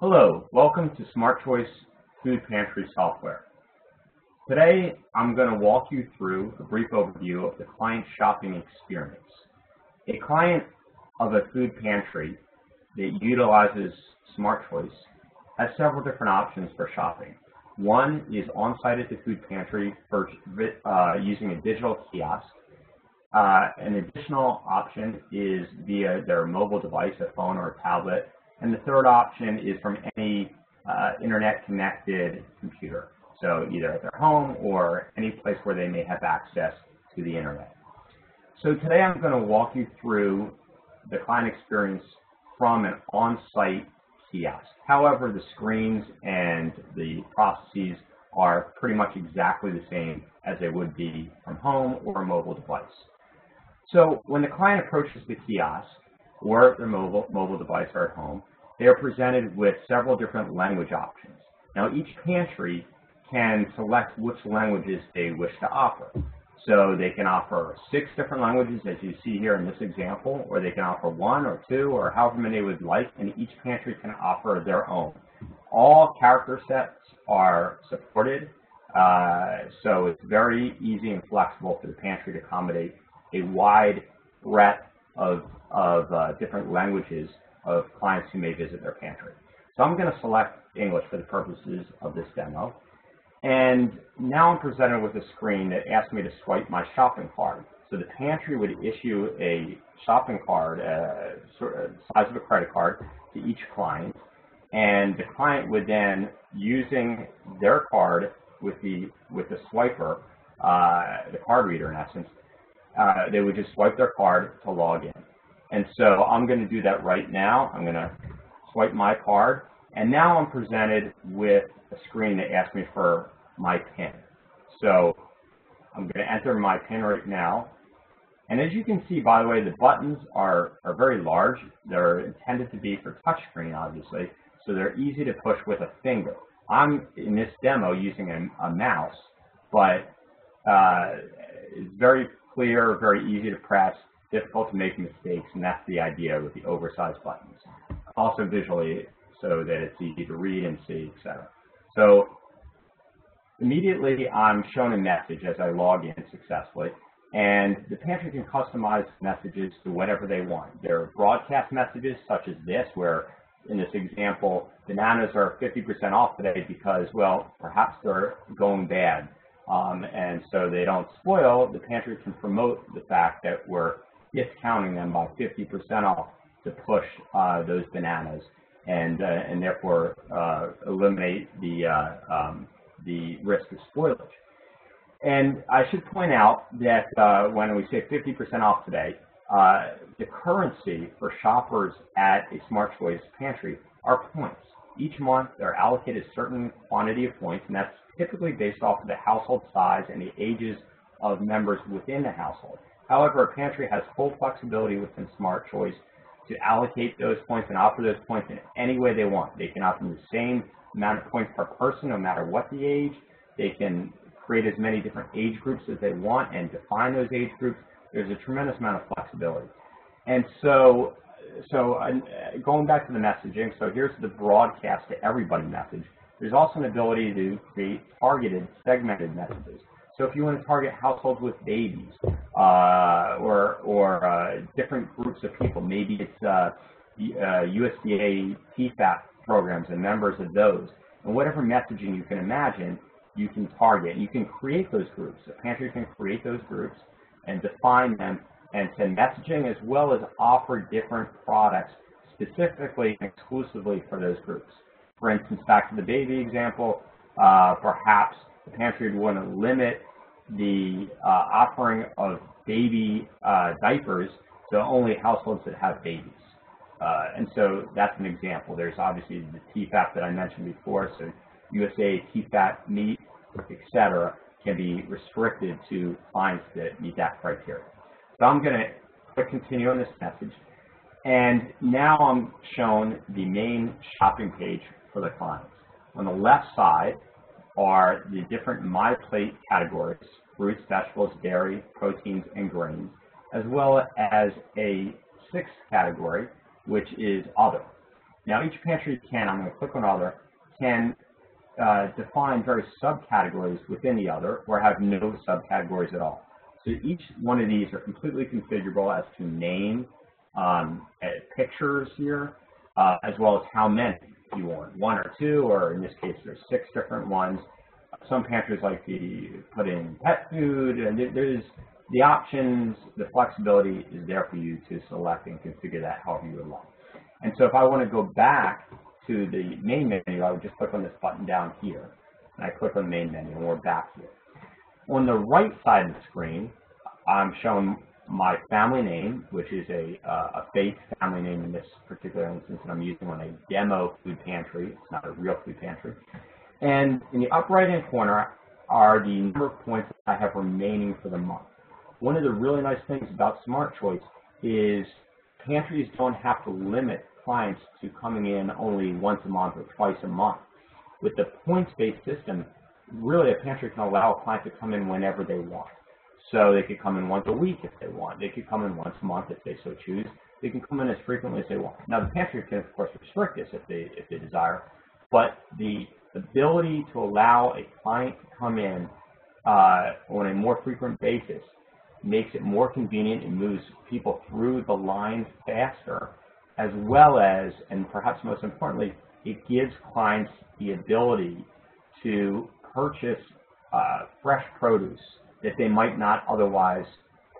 Hello, welcome to SmartChoice Food Pantry software. Today, I'm going to walk you through a brief overview of the client shopping experience. A client of a food pantry that utilizes SmartChoice has several different options for shopping. One is on-site at the food pantry for using a digital kiosk. An additional option is via their mobile device, a phone or a tablet. And the third option is from any internet-connected computer, so either at their home or any place where they may have access to the internet. So today I'm going to walk you through the client experience from an on-site kiosk. However, the screens and the processes are pretty much exactly the same as they would be from home or a mobile device. So when the client approaches the kiosk, or their mobile device or at home, they are presented with several different language options. Now each pantry can select which languages they wish to offer. So they can offer 6 different languages as you see here in this example, or they can offer 1 or 2 or however many they would like, and each pantry can offer their own. All character sets are supported, so it's very easy and flexible for the pantry to accommodate a wide breadth of different languages of clients who may visit their pantry. So I'm going to select English for the purposes of this demo. And now I'm presented with a screen that asks me to swipe my shopping card. So the pantry would issue a shopping card, sort of size of a credit card, to each client. And the client would then, using their card with the swiper, the card reader in essence, they would just swipe their card to log in. And so I'm going to do that right now. I'm going to swipe my card. And now I'm presented with a screen that asks me for my PIN. So I'm going to enter my PIN right now. And as you can see, by the way, the buttons are very large. They're intended to be for touchscreen, obviously. So they're easy to push with a finger. I'm, in this demo, using a mouse, but it's very clear, very easy to press, difficult to make mistakes, and that's the idea with the oversized buttons. Also visually, so that it's easy to read and see, etc. So immediately I'm shown a message as I log in successfully, and the pantry can customize messages to whatever they want. There are broadcast messages such as this, where in this example, bananas are 50% off today because, well, perhaps they're going bad. And so they don't spoil. The pantry can promote the fact that we're discounting them by 50% off to push those bananas, and therefore eliminate the risk of spoilage. And I should point out that when we say 50% off today, the currency for shoppers at a SmartChoice pantry are points. Each month they're allocated a certain quantity of points, and that's typically based off of the household size and the ages of members within the household. However, a pantry has full flexibility within SmartChoice to allocate those points and offer those points in any way they want. They can offer the same amount of points per person no matter what the age. They can create as many different age groups as they want and define those age groups. There's a tremendous amount of flexibility. And so going back to the messaging, so here's the broadcast to everybody message. There's also an ability to create targeted, segmented messages. So if you want to target households with babies or different groups of people, maybe it's USDA TFAP programs and members of those, and whatever messaging you can imagine, you can target. You can create those groups. The pantry can create those groups and define them and send messaging, as well as offer different products specifically and exclusively for those groups. For instance, back to the baby example, perhaps the pantry would want to limit the offering of baby diapers to only households that have babies. And so that's an example. There's obviously the TFAP that I mentioned before, so USA TFAP meat, etc., can be restricted to clients that meet that criteria. So I'm going to click continue on this message, and now I'm shown the main shopping page for the clients. On the left side are the different My Plate categories: fruits, vegetables, dairy, proteins, and grains, as well as a 6th category, which is other. Now each pantry can, I'm going to click on other, can define various subcategories within the other or have no subcategories at all. So each one of these are completely configurable as to name, pictures here, as well as how many you want, 1 or 2, or in this case there's 6 different ones. Some pantries like to put in pet food, and there's the options, the flexibility is there for you to select and configure that however you would like. And so if I want to go back to the main menu, I would just click on this button down here, and I click on the main menu, and we're back here. On the right side of the screen, I'm showing my family name, which is a fake family name in this particular instance that I'm using on a demo food pantry. It's not a real food pantry. And in the upper right-hand corner are the number of points that I have remaining for the month. One of the really nice things about SmartChoice is pantries don't have to limit clients to coming in only once a month or twice a month. With the points-based system, really a pantry can allow a client to come in whenever they want. So they could come in once a week if they want. They could come in once a month if they so choose. They can come in as frequently as they want. Now the pantry can of course restrict this if they desire, but the ability to allow a client to come in on a more frequent basis makes it more convenient and moves people through the line faster, as well as, and perhaps most importantly, it gives clients the ability to purchase fresh produce that they might not otherwise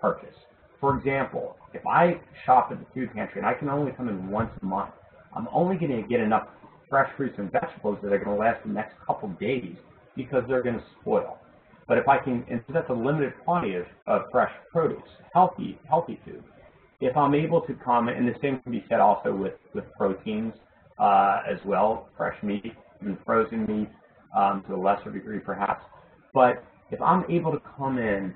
purchase. For example, if I shop at the food pantry and I can only come in once a month, I'm only going to get enough fresh fruits and vegetables that are going to last the next couple days because they're going to spoil. But if I can, and so that's a limited quantity of fresh produce, healthy food. If I'm able to come, and the same can be said also with proteins as well, fresh meat, even frozen meat to a lesser degree perhaps. But if I'm able to come in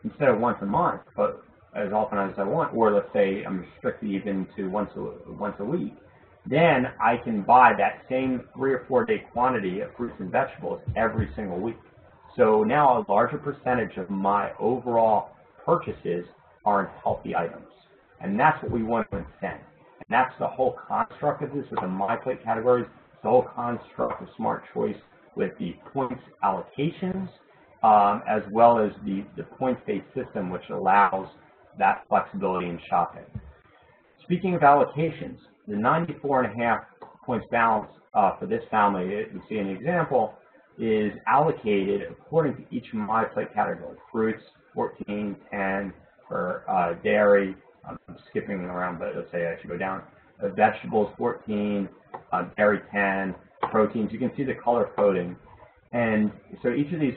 instead of once a month, but as often as I want, or let's say I'm restricted even to once a week, then I can buy that same 3 or 4 day quantity of fruits and vegetables every single week. So now a larger percentage of my overall purchases are in healthy items. And that's what we want to incent. And that's the whole construct of this with the My Plate categories, the whole construct of SmartChoice with the points allocations, as well as the points-based system, which allows that flexibility in shopping. Speaking of allocations, the 94.5 points balance for this family, you see an example, is allocated according to each My Plate category. Fruits, 14, 10, for dairy, I'm skipping around, but let's say I should go down. Vegetables, 14, dairy, 10, proteins. You can see the color coding. And so each of these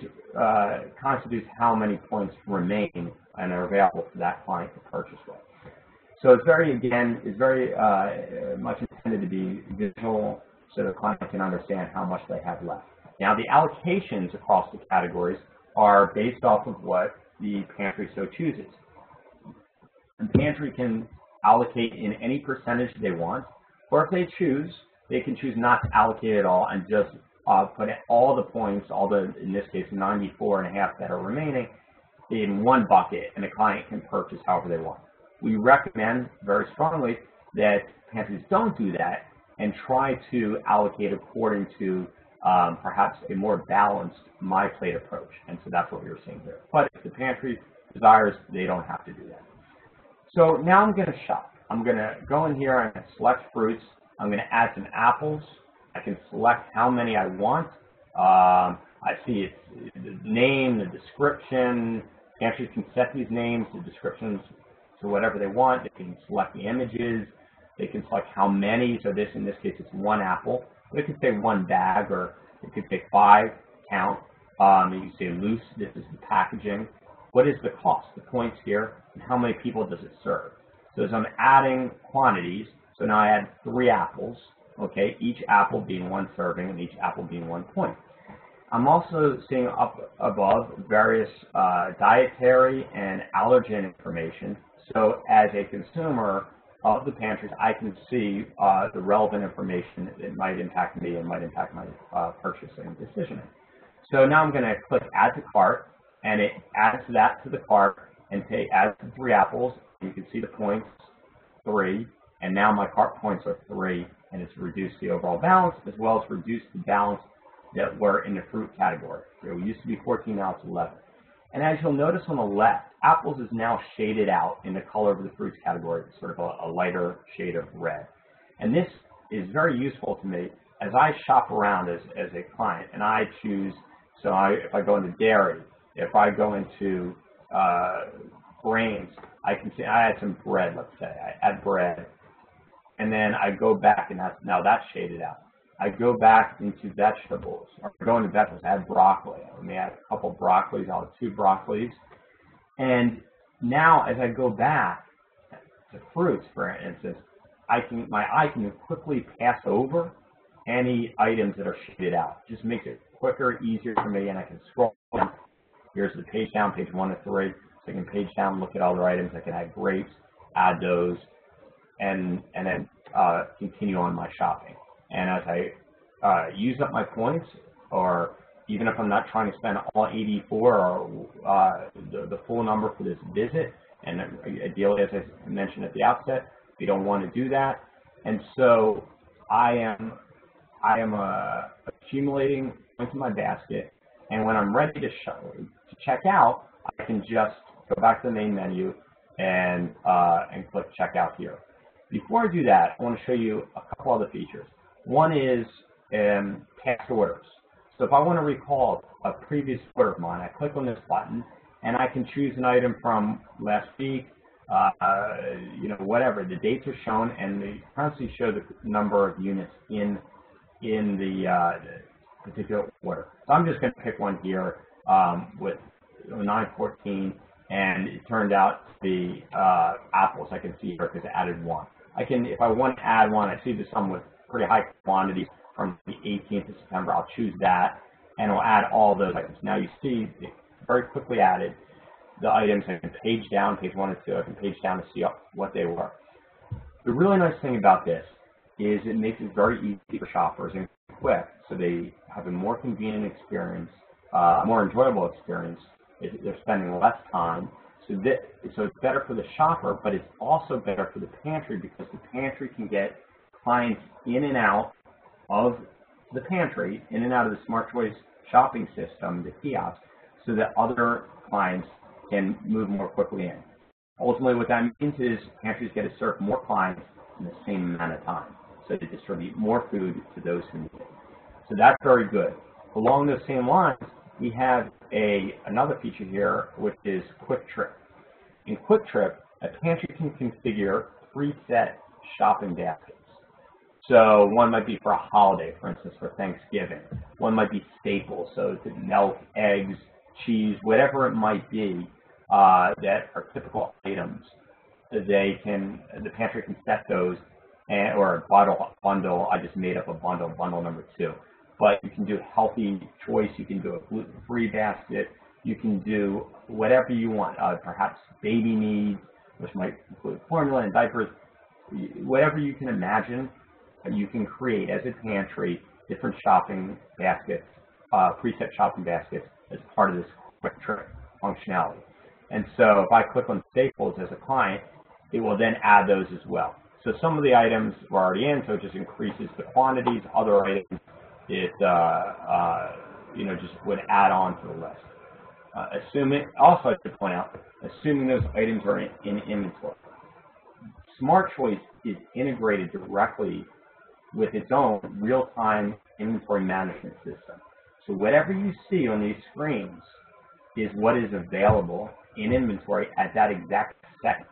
constitutes how many points remain and are available for that client to purchase with. So it's very much intended to be visual so the client can understand how much they have left. Now the allocations across the categories are based off of what the pantry so chooses. The pantry can allocate in any percentage they want, or if they choose, they can choose not to allocate at all and just put all the points, in this case 94.5 that are remaining, in one bucket, and the client can purchase however they want. We recommend very strongly that pantries don't do that and try to allocate according to perhaps a more balanced My Plate approach, and so that's what we were seeing here. But if the pantry desires, they don't have to do that. So now I'm going to shop. I'm going to go in here, I'm going to select fruits, I'm going to add some apples. I can select how many I want. I see it's the name, the description. Pantries can set these names, the descriptions to whatever they want. They can select the images. They can select how many. So in this case, it's 1 apple. But it could say 1 bag, or it could say 5 count. You can say loose. This is the packaging. What is the cost? The points here, and how many people does it serve? So as I'm adding quantities, so now I add 3 apples. Okay, each apple being 1 serving and each apple being 1 point. I'm also seeing up above various dietary and allergen information. So as a consumer of the pantries, I can see the relevant information that might impact me and might impact my purchasing decision. So now I'm going to click Add to Cart, and it adds that to the cart and adds the 3 apples. You can see the points, 3. and now my cart points are 3, and it's reduced the overall balance as well as reduced the balance that were in the fruit category. So it used to be 14, now it's 11. And as you'll notice on the left, apples is now shaded out in the color of the fruits category, sort of a lighter shade of red. And this is very useful to me as I shop around as a client, and I choose, so if I go into dairy, if I go into grains, I can see I add some bread, let's say. I add bread, and then I go back, and now that's shaded out. I go back into vegetables, or go into vegetables, I add broccoli. I may add a couple broccolis, I'll have 2 broccolis. And now as I go back to fruits, for instance, my eye can quickly pass over any items that are shaded out. It just makes it quicker, easier for me, and I can scroll. Here's the page down, page 1 to 3. So I can page down, look at other items. I can add grapes, add those, and then continue on my shopping. And as I use up my points, or even if I'm not trying to spend all 84 or the full number for this visit, and ideally, as I mentioned at the outset, we don't want to do that. And so I am accumulating points in my basket, and when I'm ready to check out, I can just go back to the main menu and click checkout here. Before I do that, I want to show you a couple other features. One is past orders. So if I want to recall a previous order of mine, I click on this button, and I can choose an item from last week, whatever. The dates are shown, and they constantly show the number of units in the particular order. So I'm just going to pick one here with 914, and it turned out to be apples. I can see here because I added 1. If I want to add 1, I see there's some with pretty high quantities from the 18th of September. I'll choose that, and I'll add all those items. Now you see it very quickly added the items. I can page down, page 1 and 2. I can page down to see what they were. The really nice thing about this is it makes it very easy for shoppers and quick, so they have a more convenient experience, a more enjoyable experience. They're spending less time. So it's better for the shopper, but it's also better for the pantry because the pantry can get clients in and out of the pantry, in and out of the SmartChoice shopping system, the kiosk, so that other clients can move more quickly in. Ultimately, what that means is pantries get to serve more clients in the same amount of time, so they distribute more food to those who need it. So that's very good. Along those same lines, we have another feature here, which is Quick Trip. In Quick Trip, a pantry can configure preset shopping baskets. So one might be for a holiday, for instance, for Thanksgiving. One might be staples, so it's milk, eggs, cheese, whatever it might be that are typical items. The pantry can set those, or a bundle. I just made up a bundle number 2. But you can do healthy choice. You can do a gluten-free basket. You can do whatever you want, perhaps baby needs, which might include formula and diapers. Whatever you can imagine, you can create as a pantry different shopping baskets, preset shopping baskets as part of this Quick Trip functionality. And so if I click on staples as a client, it will then add those as well. So some of the items were already in, so it just increases the quantities. Other items, it just would add on to the list. Also I should point out, assuming those items are in inventory. SmartChoice is integrated directly with its own real-time inventory management system. So whatever you see on these screens is what is available in inventory at that exact second.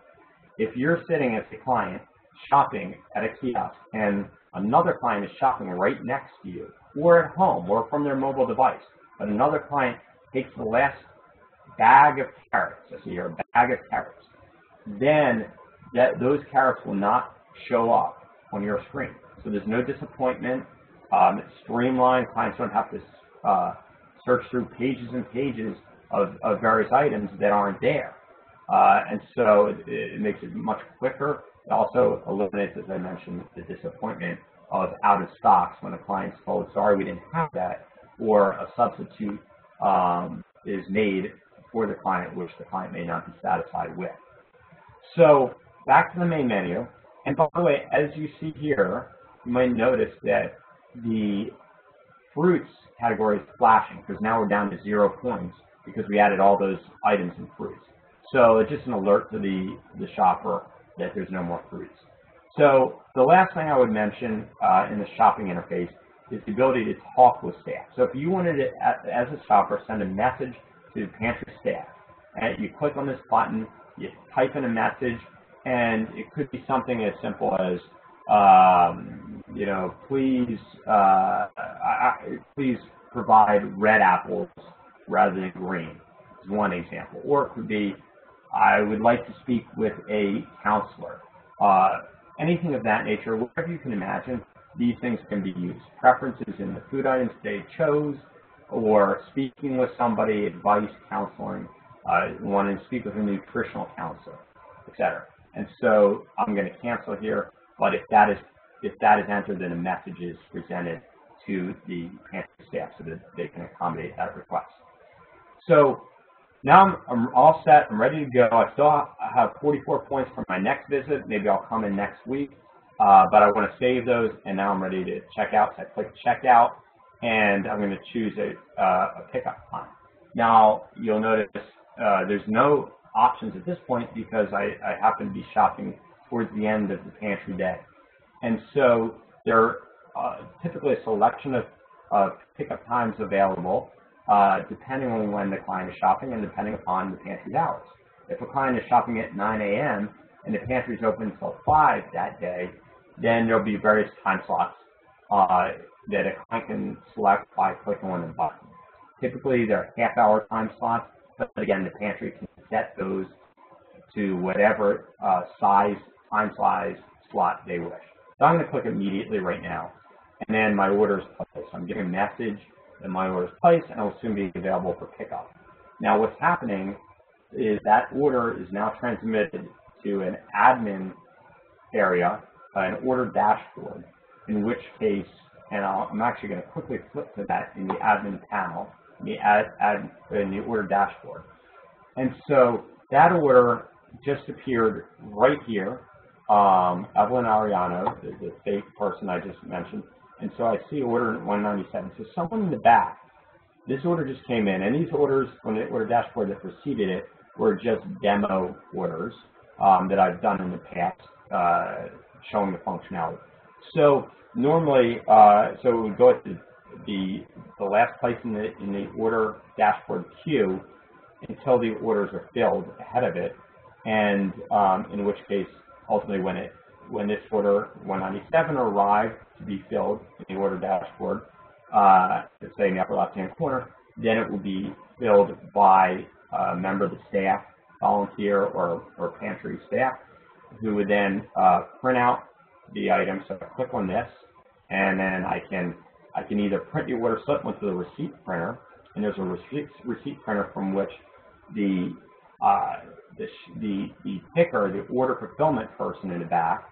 If you're sitting as a client shopping at a kiosk and another client is shopping right next to you, or at home, or from their mobile device, but another client takes the last bag of carrots, I see here, a bag of carrots, then those carrots will not show up on your screen. So there's no disappointment. It's streamlined. Clients don't have to search through pages and pages of various items that aren't there. And so it makes it much quicker. It also eliminates, as I mentioned, the disappointment of out of stocks when a client's told, sorry, we didn't have that, or a substitute is made for the client, which the client may not be satisfied with. So back to the main menu, And by the way, as you see here, you might notice that the fruits category is flashing because now we're down to 0 points because we added all those items in fruits. So it's just an alert to the shopper that there's no more fruits. So the last thing I would mention in the shopping interface is the ability to talk with staff. So if you wanted to, as a shopper, send a message to the pantry staff, and you click on this button, you type in a message, and it could be something as simple as, you know, please provide red apples rather than green, is one example. Or it could be, I would like to speak with a counselor. Anything of that nature, whatever you can imagine, these things can be used. Preferences in the food items they chose, or speaking with somebody, advice, counseling, wanting to speak with a nutritional counselor, etc. And so I'm going to cancel here, but if that is entered, then a message is presented to the pantry staff so that they can accommodate that request. So now I'm all set. I'm ready to go. I still have 44 points for my next visit. Maybe I'll come in next week, but I want to save those, and now I'm ready to check out. So I click checkout, and I'm going to choose a pickup time. Now you'll notice there's no options at this point because I happen to be shopping towards the end of the pantry day. And so there are typically a selection of pickup times available depending on when the client is shopping and depending upon the pantry's hours. If a client is shopping at 9 a.m. and the pantry is open until 5 that day, then there'll be various time slots that a client can select by clicking on the button. Typically, they're half-hour time slots, but again, the pantry can set those to whatever time size slot they wish. So I'm going to click immediately right now, and then my order is placed. I'm getting a message that my order is placed, and it will soon be available for pickup. Now, what's happening is that order is now transmitted to an admin area, an order dashboard, in which case, and I'm actually going to quickly flip to that in the admin panel, in the order dashboard. And so that order just appeared right here, Evelyn Ariano, the fake person I just mentioned. And so I see order 197. So someone in the back, this order just came in, and these orders on the order dashboard that preceded it were just demo orders that I've done in the past, showing the functionality. So normally, so it would go at the last place in the order dashboard queue until the orders are filled ahead of it, and in which case, ultimately, when this order 197 arrived to be filled in the order dashboard, let's say in the upper left-hand corner, then it will be filled by a member of the staff, volunteer or pantry staff, who would then print out the item. So I click on this, and then I can either print the order slip onto the receipt printer, and there's a receipt printer from which the picker, the order fulfillment person in the back,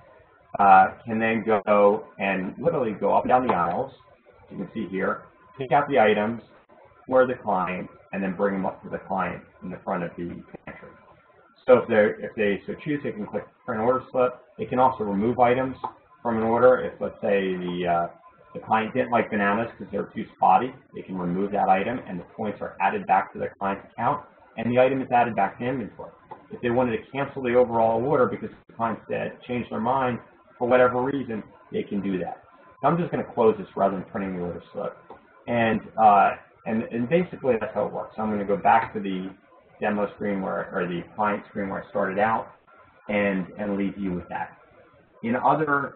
can then go and literally go up and down the aisles. You can see here, pick out the items for the client, and then bring them up to the client in the front of the pantry. So if they so choose, they can click print order slip. They can also remove items from an order. If, let's say, the client didn't like bananas because they're too spotty, they can remove that item, and the points are added back to the client's account, and the item is added back to inventory. If they wanted to cancel the overall order because the client said changed their mind for whatever reason, they can do that. So I'm just going to close this rather than printing the order slip. And basically that's how it works. So I'm going to go back to the demo screen or the client screen where I started out and leave you with that. In other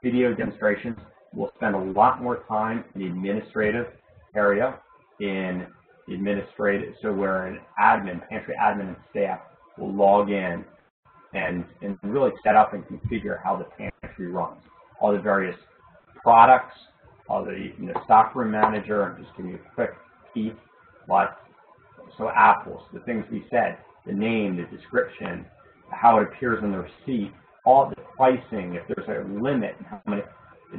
video demonstrations, we'll spend a lot more time in the administrative area, so where an admin, pantry admin and staff will log in and really set up and configure how the pantry runs. All the various products, all the stockroom manager, and just give you a quick peek. So apples, the things we said, the name, the description, how it appears on the receipt, all the pricing, if there's a limit, how many,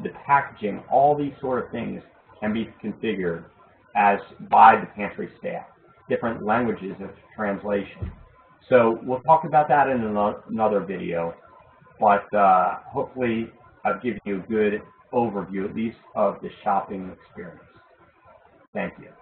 the packaging, all these sort of things can be configured by the pantry staff, different languages of translation. So we'll talk about that in another video. but hopefully I've given you a good overview, at least, of the shopping experience. Thank you.